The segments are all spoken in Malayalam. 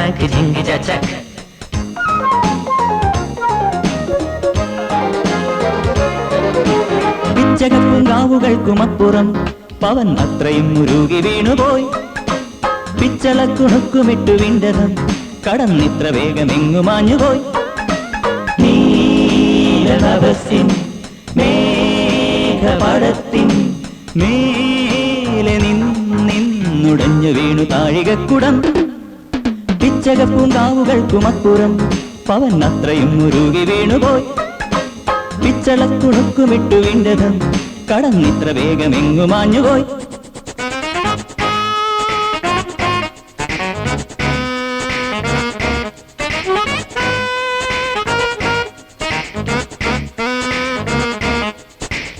ചാക്ക് ജിങ്കി ചാക്ക് പിച്ചകപ്പൂങ്കാവുകൾക്കുമപ്പുറം പവൻ അത്രയും മുരുകി വീണുപോയി. പിച്ചളക്കുണുക്കുമിട്ടു വിണ്ടതം കടന്നിത്ര വേഗമെങ്ങുമാഞ്ഞുപോയി. നീലനഭസിൻ മേഘപടത്തിൻ മേലെ നിന്നുടഞ്ഞു വീണു താഴികക്കുടം. പിച്ചകപ്പൂങ്കാവുകൾക്കുമപ്പുറം പവൻ അത്രയും മുരുകി വീണുപോയി. പിച്ചളക്കുണുക്കുമിട്ടു വിണ്ടതം കടന്നിത്ര വേഗമെങ്ങുമാഞ്ഞുപോയി.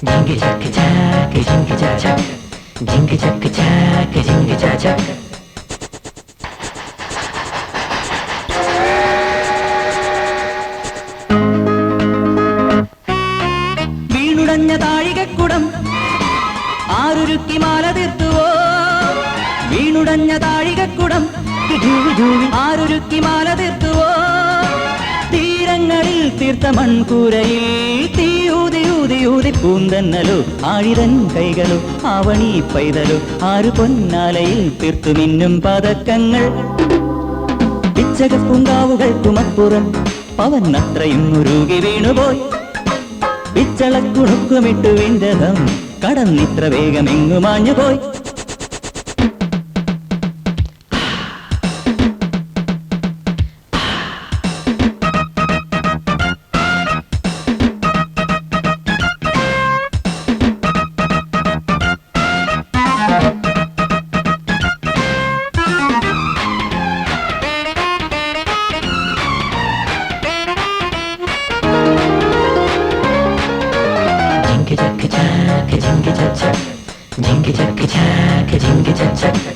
ജിങ്കി ചാക്ക് ചാക്ക് ജിങ്കി ചാക്ക് ജിങ്കി ചാക്ക് ചാക്ക് ജിങ്കി ചാക്ക് വീണുടഞ്ഞ താഴികക്കുടം ആരുരുക്കി മാല തീർത്തുവോ. വീണുടഞ്ഞ താഴികക്കുടം ആരുരുക്കി മാല തീർത്തുവോ. തീരങ്ങളിൽ തീർത്ത മൺകൂരയിൽ തീയൂതി പൂന്തന്നലോ ആഴിതൻ കൈകളോ ആവണി പൈതലോ ആരു പൊന്നാലയിൽ തീർത്തു മിന്നും പതക്കങ്ങൾ. പിച്ചകപ്പൂങ്കാവുകൾക്കുമപ്പുറം പവൻ അത്രയും മുരുകി വീണുപോയി. പിച്ചളക്കുണുക്കുമിട്ടു വിണ്ടതം കടന്നിത്ര വേഗമെങ്ങുമാഞ്ഞുപോയി. ജിങ്കി ചാക്ക് ചാക്ക് ജിങ്കി ചാക്ക് ജിങ്കി ചാക്ക് ചാക്ക് ജിങ്കി ചാക്ക്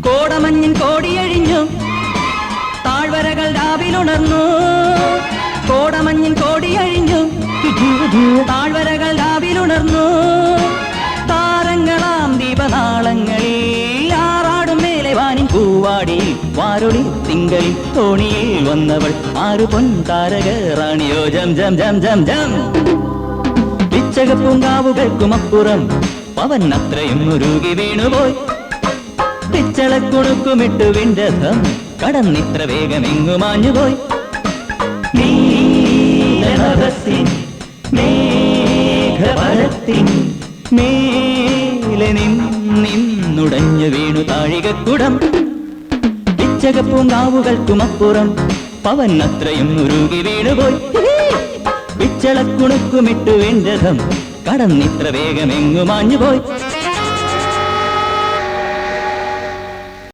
കോടമഞ്ഞിൻ കോടിയഴിഞ്ഞു താഴ്വരകൾ രാവിലുണർന്നു. കോടമഞ്ഞിൻ കോടിയഴിഞ്ഞു താഴ്വരകൾ രാവിലുണർന്നു. താരങ്ങളാം ദീപനാളങ്ങളിൽ ആറാടും മേലെ വാനിൻ പൂവാടിയിൽ വാരൊളി തിങ്കളിൽ തോണിയിൽ വന്നവൾ ആരു പൊൻ താരക റാണിയോ ജം ജം ജം ജം ജം. പിച്ചകപ്പൂങ്കാവുകൾക്കുമപ്പുറം പവൻ അത്രയും മുരുകി വീണുപോയി. പിച്ചളക്കുണുക്കുമിട്ടു വിണ്ടതം കടന്നിത്ര വേഗമെങ്ങുമാഞ്ഞുപോയി. നീലനഭസിൻ മേഘപടത്തിൻ മേലെ നിന്നുടഞ്ഞു വീണു താഴികക്കുടം. പിച്ചകപ്പൂങ്കാവുകൾക്കുമപ്പുറം പവൻ അത്രയും മുരുകി വീണുപോയി. പിച്ചളക്കുണുക്കുമിട്ടു വിണ്ടതം കടന്നിത്ര വേഗമെങ്ങുമാഞ്ഞുപോയി.